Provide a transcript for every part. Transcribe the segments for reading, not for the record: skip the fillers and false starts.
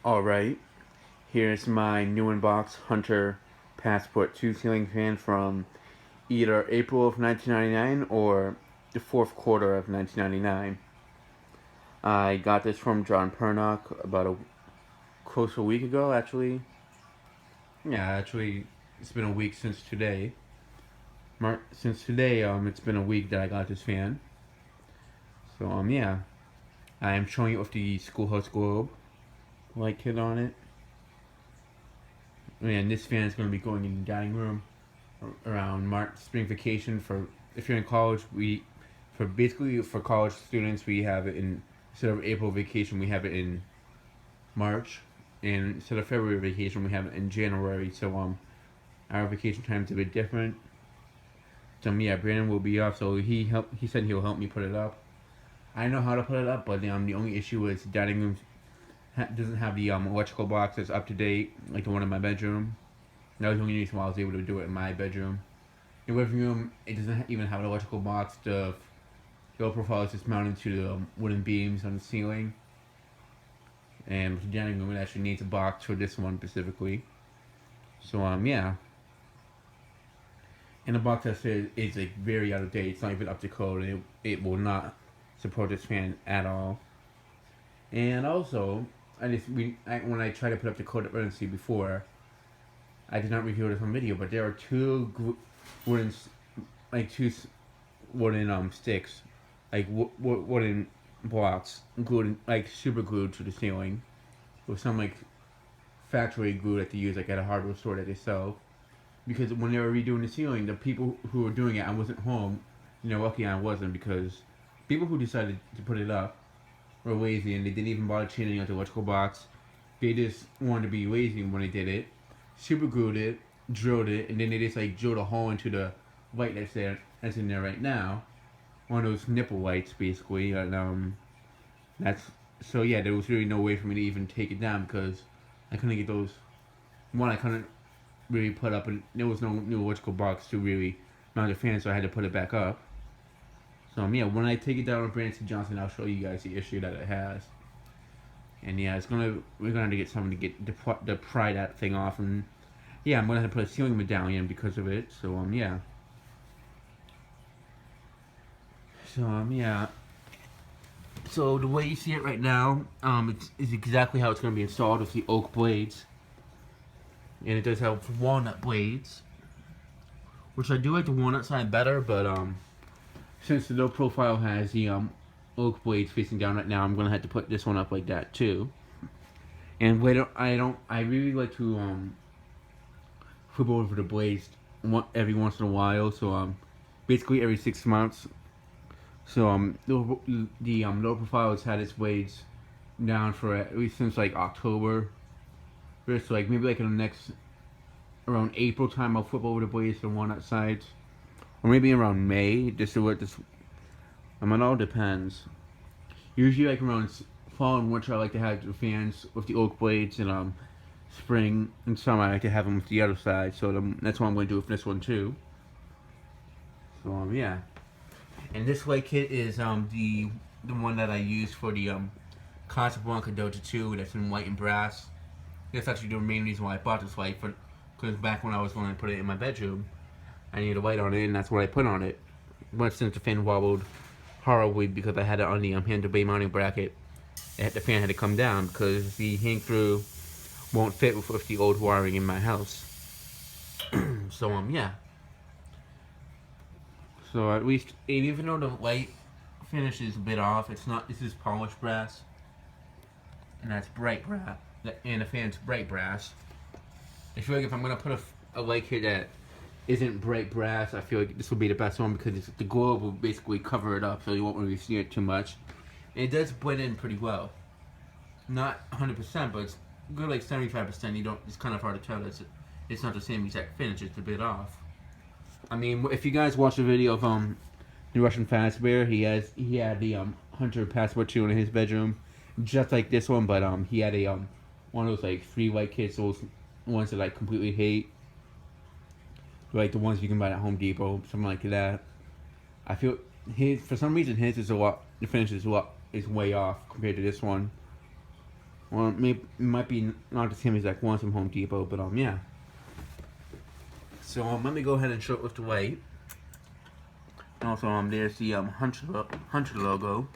Alright, here's my new inbox Hunter Passport 2 ceiling fan from either April of 1999 or the fourth quarter of 1999. I got this from John Pernock about close to a week ago, actually. Yeah, actually, it's been a week since today. It's been a week that I got this fan. So, yeah. I am showing it with the Schoolhouse Globe light kit on it. And this fan is going to be going in the dining room around March spring vacation. For if you're in college, for college students we have it in, instead of April vacation we have it in March, and instead of February vacation we have it in January. So our vacation time's a bit different. So yeah, Brandon will be off, so he said he'll help me put it up. I know how to put it up, but the only issue is the dining room doesn't have the electrical box that's up to date, like the one in my bedroom. That was the only reason why I was able to do it in my bedroom. In the living room, it doesn't even have an electrical box. The low profile is just mounted to the wooden beams on the ceiling. And with the dining room, it actually needs a box for this one specifically. So yeah. And the box I said is like very out of date. It's not even up to code, and it will not support this fan at all. And also, when I tried to put up the code at Emergency before, I did not review this on video, but there are two wooden sticks, like wooden blocks glued, like super glued to the ceiling, with some like factory glue that they use like at a hardware store that they sell. Because when they were redoing the ceiling, the people who were doing it, I wasn't home. Lucky I wasn't, because people who decided to put it up were lazy, and they didn't even bother changing out the electrical box. They just wanted to be lazy when they did it. Super glued it, drilled it, and then they just like drilled a hole into the light that's in there right now. One of those nipple lights, basically. And that's so yeah. There was really no way for me to even take it down, because I couldn't get those. One, I couldn't really put up, and there was no new electrical box to really mount the fan, so I had to put it back up. So yeah, when I take it down with Branson Johnson, I'll show you guys the issue that it has. And yeah, we're gonna have to get someone to pry that thing off, and yeah, I'm gonna have to put a ceiling medallion because of it. So yeah. So yeah. So the way you see it right now, it's exactly how it's gonna be installed with the oak blades, and it does have walnut blades, which I do like the walnut side better, but since the low profile has the oak blades facing down right now, I'm gonna have to put this one up like that too. And later, I really like to flip over the blades every once in a while. So basically every 6 months. So the low profile has had its blades down for at least since like October. So like maybe like in the next around April time, I'll flip over the blades to one sides. Or maybe around May, just to let this. It all depends. Usually, like around fall and winter, I like to have the fans with the oak blades, and spring and summer, I like to have them with the other side. So that's what I'm going to do with this one too. So yeah. And this light kit is the one that I used for the Casablanca Delta 2. That's in white and brass. That's actually the main reason why I bought this light, because back when I was going to put it in my bedroom, I needed a light on it, and that's what I put on it. But since the fan wobbled horribly because I had it on the handle bay mounting bracket, the fan had to come down because the hang through won't fit with the old wiring in my house. So yeah. So at least, even though the light finish is a bit off, it's not. This is polished brass, and that's bright brass, and the fan's bright brass. I feel like if I'm gonna put a light here that isn't bright brass, I feel like this will be the best one, because the globe will basically cover it up, so you won't really see it too much. And it does blend in pretty well. Not 100%, but it's good, like 75%. It's kind of hard to tell that it's not the same exact finish. It's a bit off. I mean, if you guys watch the video of the Russian Fazbear, he had the Hunter Passport 2 in his bedroom, just like this one, but he had a one of those like 3 white kits, those ones that I completely hate. Like the ones you can buy at Home Depot, something like that. I feel for some reason his is the finish is way off compared to this one. Well, maybe it might be not the same exact ones from Home Depot, but yeah. So let me go ahead and show it with the weight. Also, there's the Hunter logo.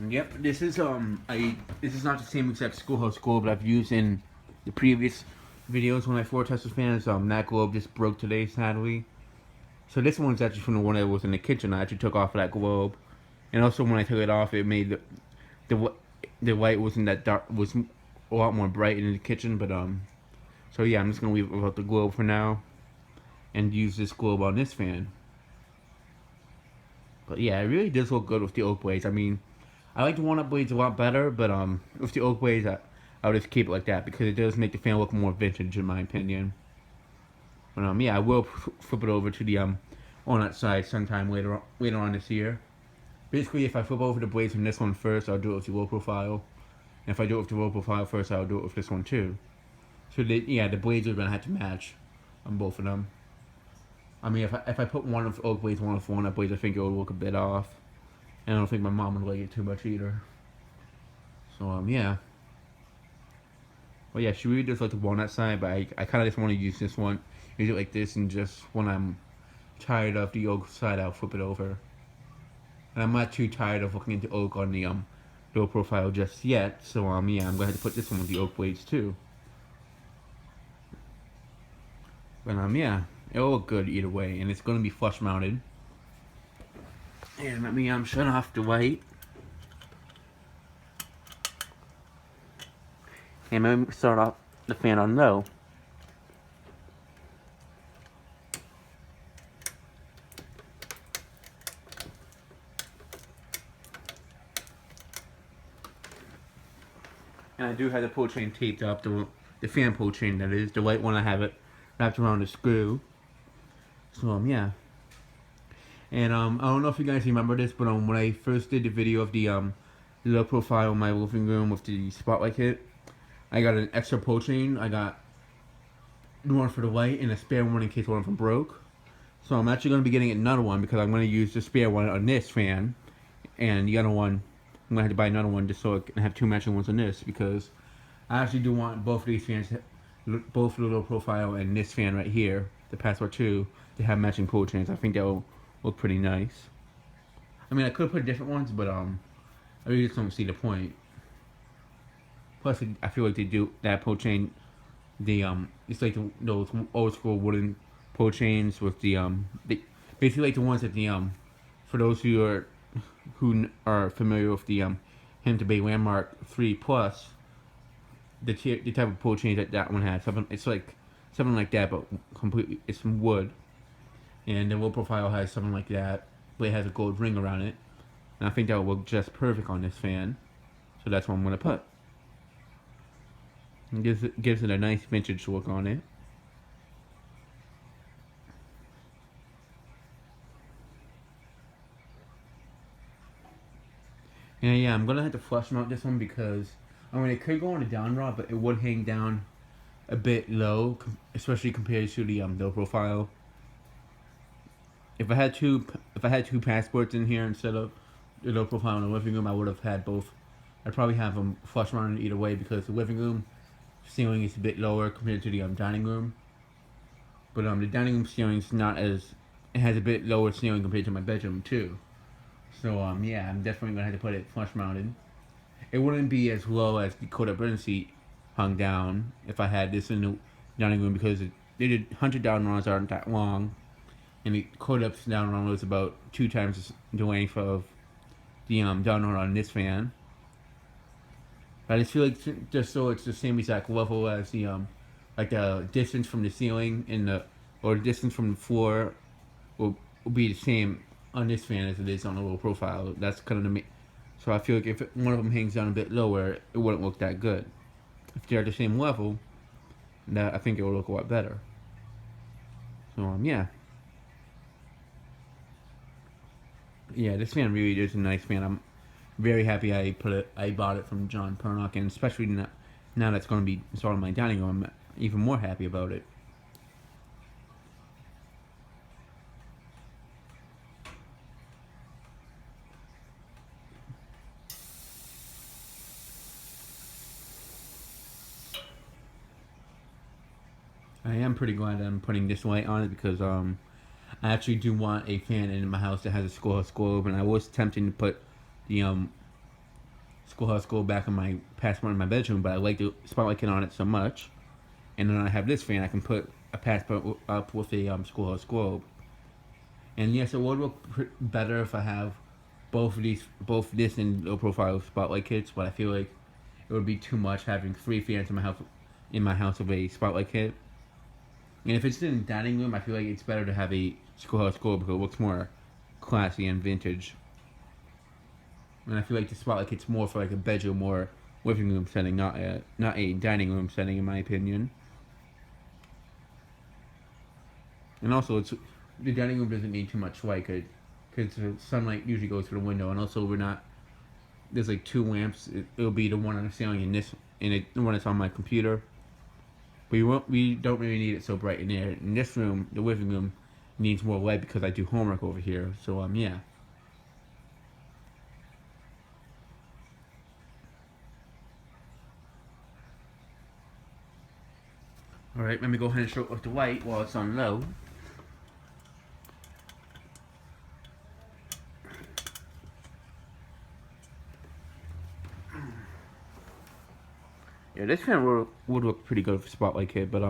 Yep, this is this is not the same exact schoolhouse globe that I've used in the previous videos when I Ford tested fans. That globe just broke today, sadly. So this one's actually from the one that was in the kitchen. I actually took off that globe, and also when I took it off, it made the white wasn't that dark, was a lot more bright in the kitchen. But so yeah, I'm just gonna leave it without the globe for now, and use this globe on this fan. But yeah, it really does look good with the oak blades. I mean, I like the walnut blades a lot better, but with the oak blades, I would just keep it like that because it does make the fan look more vintage in my opinion. But yeah, I will flip it over to the walnut side sometime later on this year. Basically, if I flip over the blades from this one first, I'll do it with the low profile. And if I do it with the low profile first, I'll do it with this one too. So yeah, the blades are gonna have to match on both of them. I mean, if I put one of oak blades, one of walnut blades, I think it would look a bit off. And I don't think my mom would like it too much either. So yeah. Well, yeah, she really does like the walnut side, but I kind of just want to use this one, use it like this, and just when I'm tired of the oak side, I'll flip it over. And I'm not too tired of looking into oak on the low profile just yet, so yeah, I'm going to have to put this one with the oak blades too. But yeah, it'll look good either way, and it's going to be flush mounted. And let me shut off the light. And let me start off the fan on low. And I do have the pull chain taped up, the fan pull chain that is, the white one I have it wrapped around the screw. So yeah. And I don't know if you guys remember this, but when I first did the video of the low profile in my living room with the spotlight kit, I got an extra pull chain. I got the one for the light and a spare one in case one of them broke. So I'm actually going to be getting another one because I'm going to use the spare one on this fan, and the other one I'm going to have to buy another one just so I can have two matching ones on this, because I actually do want both of these fans, both the low profile and this fan right here, the Passport 2, to have matching pull chains. I think that will look pretty nice. I mean, I could put different ones, but I really just don't see the point. Plus, I feel like they do that pull chain. It's like those old school wooden pull chains with basically like the ones that for those who are familiar with the Him to Bay Landmark 3 Plus, the type of pull chain that one has. It's like something like that, but completely it's from wood. And the low profile has something like that, but it has a gold ring around it. And I think that will work just perfect on this fan. So that's what I'm going to put. It gives it a nice vintage look on it. And yeah, I'm going to have to flush mount this one because, I mean, it could go on a down rod, but it would hang down a bit low, especially compared to the low profile. If I had two passports in here instead of the low profile in the living room, I would have had both. I'd probably have them flush mounted either way because the living room ceiling is a bit lower compared to the dining room. But the dining room ceiling is not as, it has a bit lower ceiling compared to my bedroom too. So yeah, I'm definitely gonna have to put it flush mounted. It wouldn't be as low as the coat up burn seat hung down if I had this in the dining room, because the 100 down rods aren't that long, and the coat up down rod was about 2 times the length of the down rod on this fan. But I just feel like just so it's the same exact level as the like the distance from the ceiling or the distance from the floor will be the same on this fan as it is on the low profile. That's kind of the so I feel like if one of them hangs down a bit lower, it wouldn't look that good. If they're at the same level, I think it will look a lot better. So yeah. Yeah, this fan really is a nice fan. I'm very happy I bought it from John Pernock, and especially now that it's going to be installed in my dining room, I'm even more happy about it. I am pretty glad that I'm putting this light on it because I actually do want a fan in my house that has a schoolhouse globe, and I was tempting to put the schoolhouse globe back in my passport in my bedroom, but I like the spotlight kit on it so much. And then I have this fan I can put a passport up with a schoolhouse globe. And yes, it would look better if I have both this and low profile spotlight kits, but I feel like it would be too much having 3 fans in my house with a spotlight kit. And if it's in the dining room, I feel like it's better to have a schoolhouse globe because it looks more classy and vintage. And I feel like the spotlight kit's more for like a bedroom or living room setting, not a dining room setting, in my opinion. And also, the dining room doesn't need too much light because the sunlight usually goes through the window. And also, there's like 2 lamps. It'll be the one on the ceiling and the one that's on my computer. But we don't really need it so bright in there. In this room, the living room, needs more light because I do homework over here. So yeah. Alright, let me go ahead and show it with the light while it's on low. Yeah, this fan would look pretty good for spotlight kit, but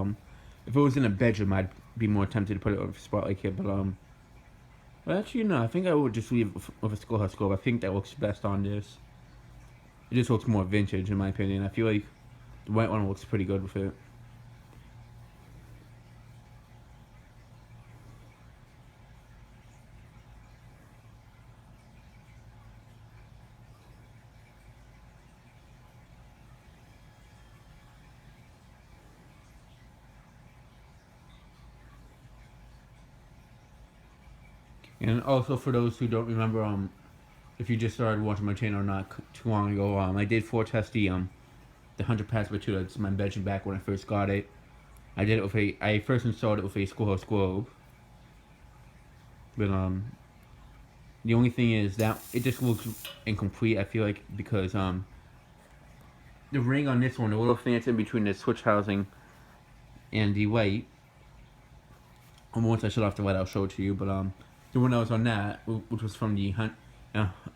if it was in a bedroom, I'd be more tempted to put it with a spotlight kit. But well, actually, no, I think I would just leave it with a schoolhouse globe. I think that looks best on this. It just looks more vintage, in my opinion. I feel like the white one looks pretty good with it. And also for those who don't remember, if you just started watching my channel not too long ago, I did floor test the 100 Password 2 that's my bedroom back when I first got it. I first installed it with a schoolhouse globe. But the only thing is that it just looks incomplete, I feel like, because the ring on this one, the little thing that's in between the switch housing and the light, and once I shut off the light I'll show it to you, but the one that was on that, which was from the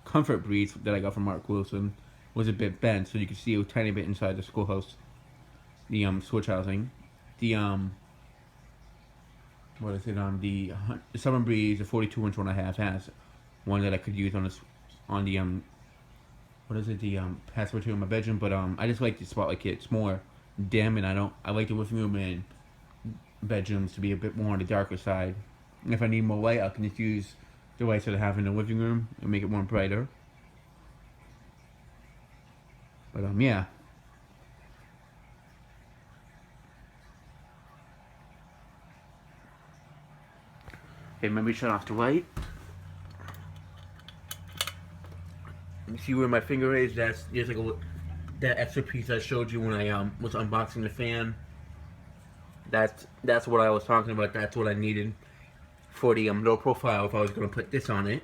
Comfort Breeze that I got from Mark Wilson, was a bit bent, so you could see a tiny bit inside the schoolhouse, the switch housing. The what is it, the Summer Breeze, the 42-inch one I have, has one that I could use on the what is it, the Password 2 in my bedroom, but I just like the spotlight kit. It's more dim, and I like the living room and bedrooms to be a bit more on the darker side. And if I need more light, I can just use the lights that I have in the living room and make it more brighter. But yeah. Okay, let me shut off the light. You see where my finger is? There's like that extra piece I showed you when I was unboxing the fan. That's what I was talking about. That's what I needed for the low profile if I was going to put this on it.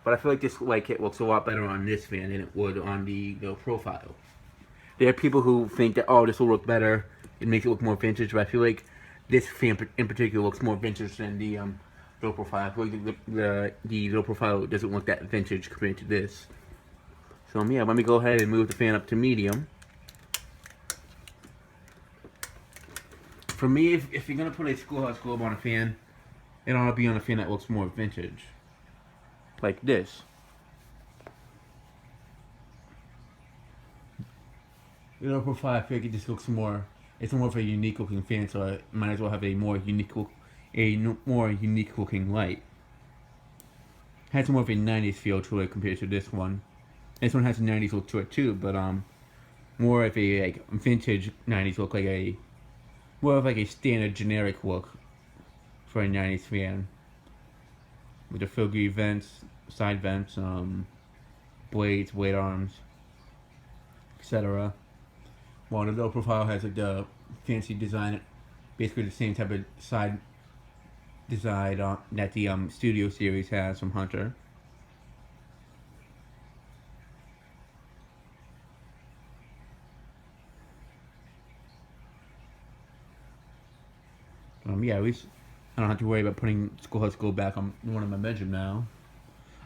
But I feel like this light kit looks a lot better on this fan than it would on the low profile. There are people who think that, oh, this will look better, it makes it look more vintage, but I feel like this fan in particular looks more vintage than the low profile. I feel like the low profile doesn't look that vintage compared to this. So yeah, let me go ahead and move the fan up to medium. For me, if you're going to put a schoolhouse globe on a fan, it ought to be on a fan that looks more vintage. Like this. The low profile, I feel like it just looks more, it's more of a unique looking fan, so I might as well have a more unique looking light. It has more of a 90s feel to it compared to this one. This one has a 90s look to it too, but more of a like vintage 90s look, like more of like a standard generic look for a 90s fan. With the filigree vents, side vents, blades, blade arms, etc. While the low profile has like the fancy design, basically the same type of side design that the Studio series has from Hunter. yeah, at least I don't have to worry about putting Schoolhouse Gold back on one of my bedroom now.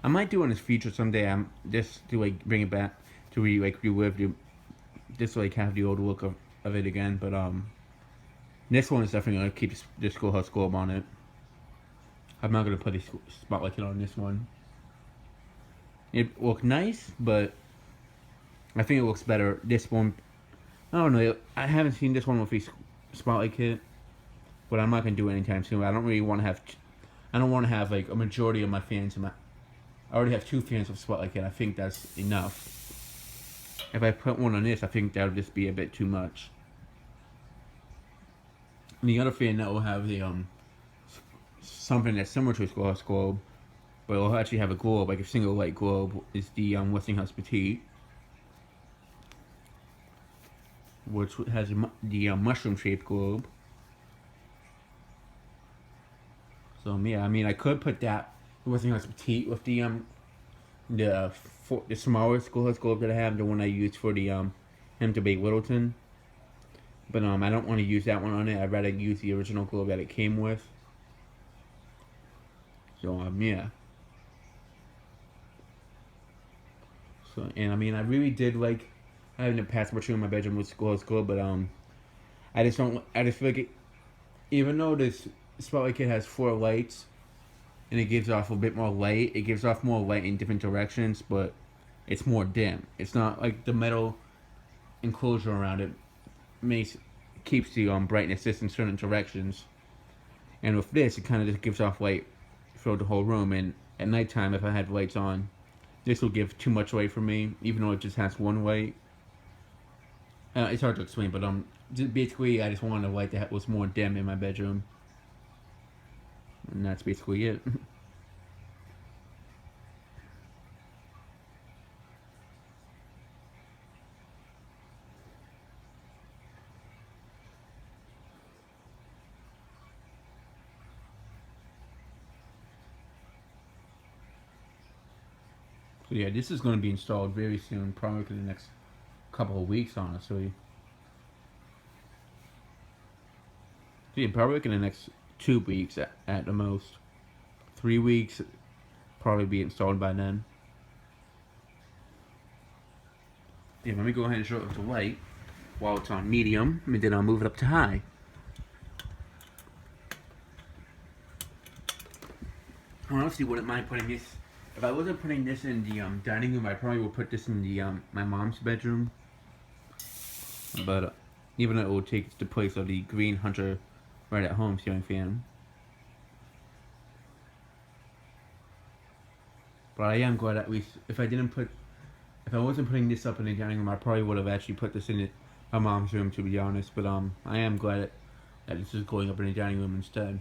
I might do in this future someday. I'm just to like bring it back to relive the just like have the old look of it again. But this one is definitely gonna keep the Schoolhouse Gold on it. I'm not gonna put a spotlight kit on this one. It looked nice, but I think it looks better. This one, I don't know. I haven't seen this one with a spotlight kit, but I'm not gonna do it anytime soon. I don't really want to have. I don't want to have like a majority of my fans in my. I already have 2 fans of spotlight kit. I think that's enough. If I put one on this, I think that would just be a bit too much. And the other fan that will have the something that's similar to a Schoolhouse globe, but it'll actually have a globe, like a single light globe, is the Westinghouse Petite, which has the mushroom-shaped globe. So yeah, I mean, I could put that Westinghouse Petite with the smaller Schoolhouse globe that I have, the one I use for the him to bake Littleton. But I don't want to use that one on it. I'd rather use the original globe that it came with. So yeah. So and I mean, I really did like having a password in my bedroom with Schoolhouse globe, but I just don't. I just feel like even though this spotlight kit has 4 lights, and it gives off a bit more light. It gives off more light in different directions, but it's more dim. It's not like the metal enclosure around it keeps the brightness just in certain directions. And with this, it kind of just gives off light throughout the whole room. And at nighttime, if I had lights on, this will give too much light for me, even though it just has 1 light. It's hard to explain, but basically, I just wanted a light that was more dim in my bedroom. And that's basically it. So yeah, this is going to be installed very soon, probably in the next couple of weeks, honestly. So yeah, probably in the next 2 weeks at the most. 3 weeks, probably be installed by then. Yeah, let me go ahead and show it to light while it's on medium, and then I'll move it up to high. I honestly wouldn't mind putting this. If I wasn't putting this in the dining room, I probably would put this in the my mom's bedroom. But even though it will take the place of the Green Hunter right at home ceiling fan. But I am glad at least if I wasn't putting this up in the dining room, I probably would have actually put this in my mom's room, to be honest. But I am glad that this is going up in the dining room instead.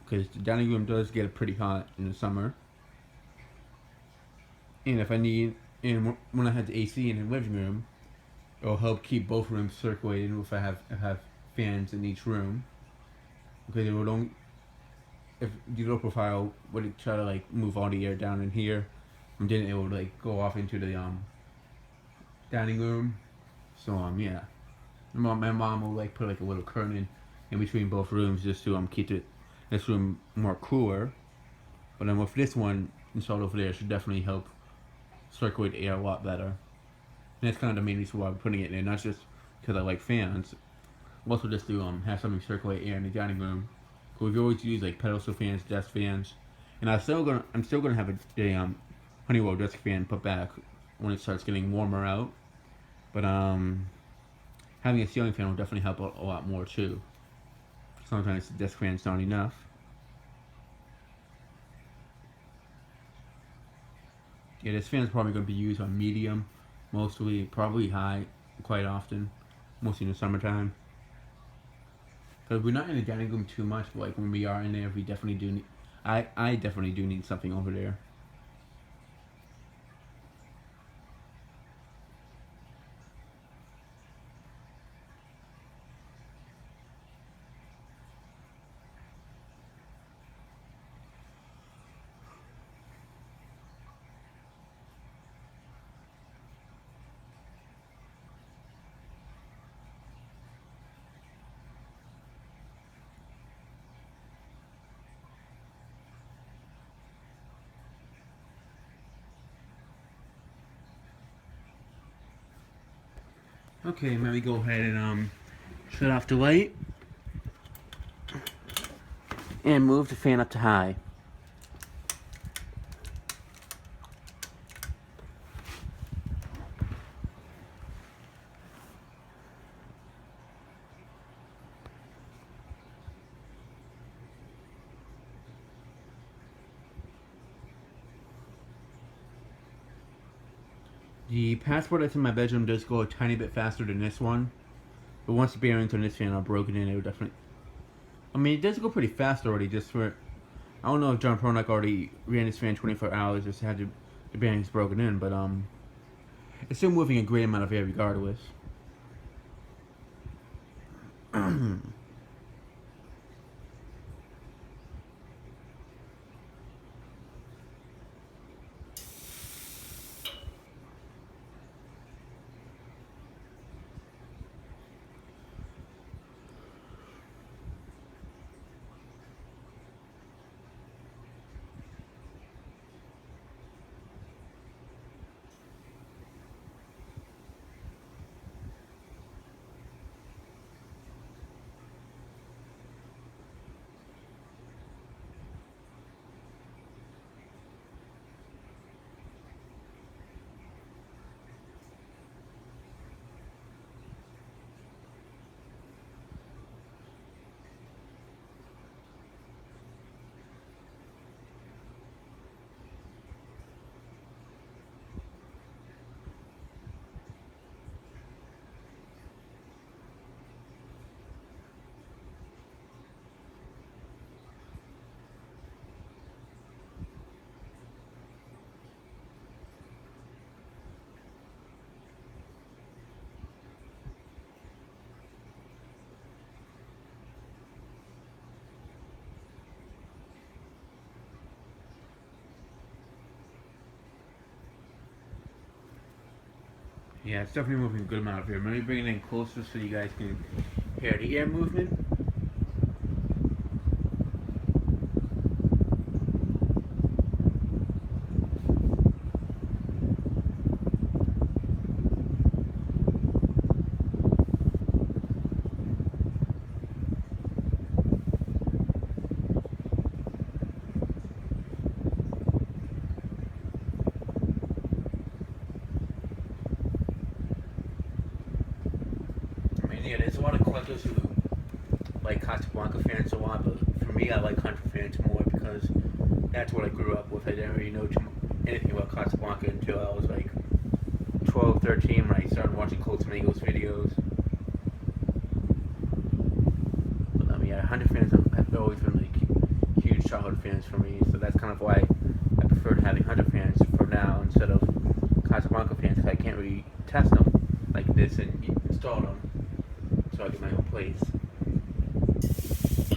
Because the dining room does get pretty hot in the summer. And when I had the AC in the living room, it'll help keep both rooms circulating if I have fans in each room. Because it would only, if the low profile would try to like move all the air down in here, and then it would like go off into the dining room. So yeah, my mom will like put like a little curtain in between both rooms just to keep this room more cooler. But then with this one installed over there, it should definitely help circulate air a lot better. And that's kind of the main reason why I'm putting it in, not just because I like fans, also just to have something circulate air in the dining room. Because we always use like pedestal fans, desk fans, and I'm still gonna have a Honeywell desk fan put back when it starts getting warmer out. But having a ceiling fan will definitely help a lot more too. Sometimes the desk fan's not enough. Yeah, this fan's probably going to be used on medium, mostly, probably high, quite often, mostly in the summertime. Because we're not in the dining room too much, but like when we are in there, we definitely do need, I definitely do need something over there. Okay, let me go ahead and shut off the light and move the fan up to high. The passport that's in my bedroom does go a tiny bit faster than this one, but once the bearings on this fan are broken in, it would definitely. I mean, it does go pretty fast already. Just for, I don't know if John Pernock already ran his fan 24 hours, just had the bearings broken in, but it's still moving a great amount of air regardless. Yeah, it's definitely moving a good amount of air. Let me bring it in closer so you guys can hear the air movement. Yeah, there's a lot of collectors who like Casablanca fans a lot, but for me, I like Hunter fans more because that's what I grew up with. I didn't really know anything about Casablanca until I was like 12, 13 when I started watching Colts Mangos videos. But yeah, Hunter fans have always been like huge childhood fans for me, so that's kind of why I preferred having Hunter fans for now instead of Casablanca fans because I can't really test them like this and install them. So I get my own place.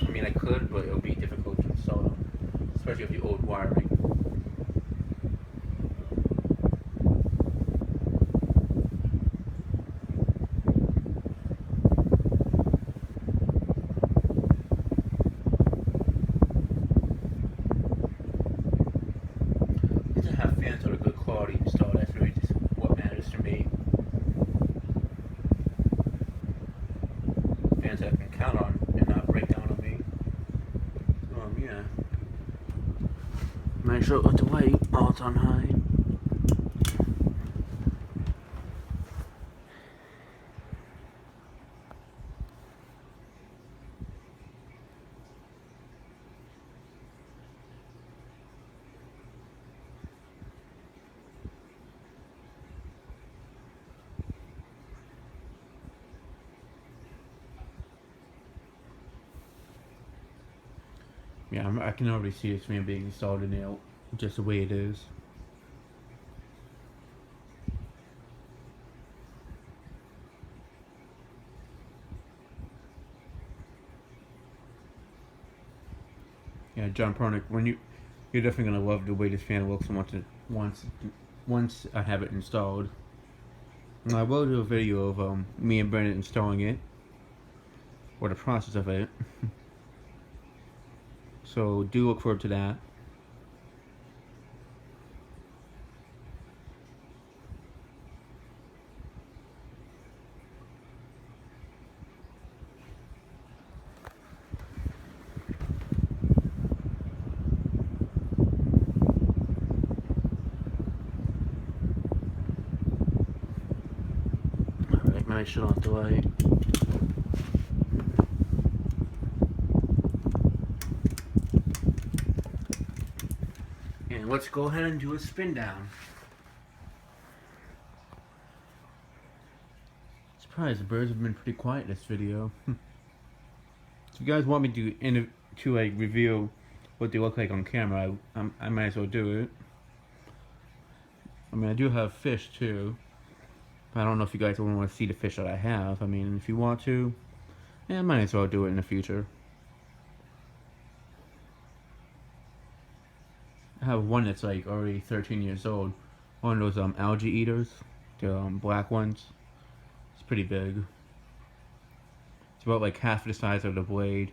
I mean, I could, but it would be difficult to install them, especially with the old wiring. To have fans that are good quality installed, that's really just what matters to me. Fans that I can count on and not break down on me. Yeah. Make sure with the light, all it's on high. Yeah, I can already see this fan being installed in there, just the way it is. Yeah, John Pernock, you're definitely gonna love the way this fan looks once I have it installed. And I will do a video of me and Brendan installing it, or the process of it. So do look forward to that. might shut off the light. And let's go ahead and do a spin down. Surprised the birds have been pretty quiet this video. If you guys want me to like reveal what they look like on camera, I might as well do it. I mean, I do have fish too, but I don't know if you guys want to see the fish that I have. I mean, if you want to, yeah, I might as well do it in the future. I have one that's like already 13 years old. One of those algae eaters, the black ones. It's pretty big. It's about like half the size of the blade.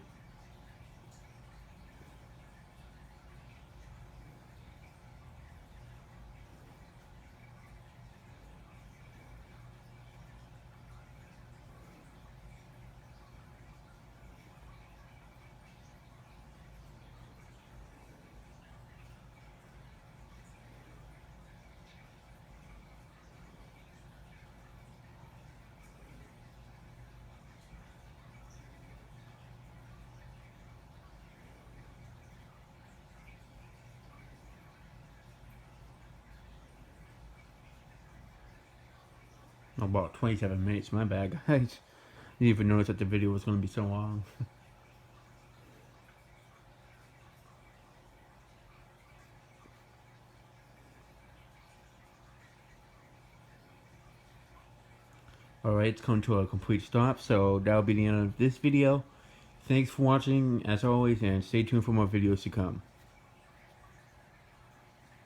About 27 minutes, my bad, guys. I didn't even notice that the video was going to be so long. Alright, it's come to a complete stop, so that'll be the end of this video. Thanks for watching, as always, and stay tuned for more videos to come.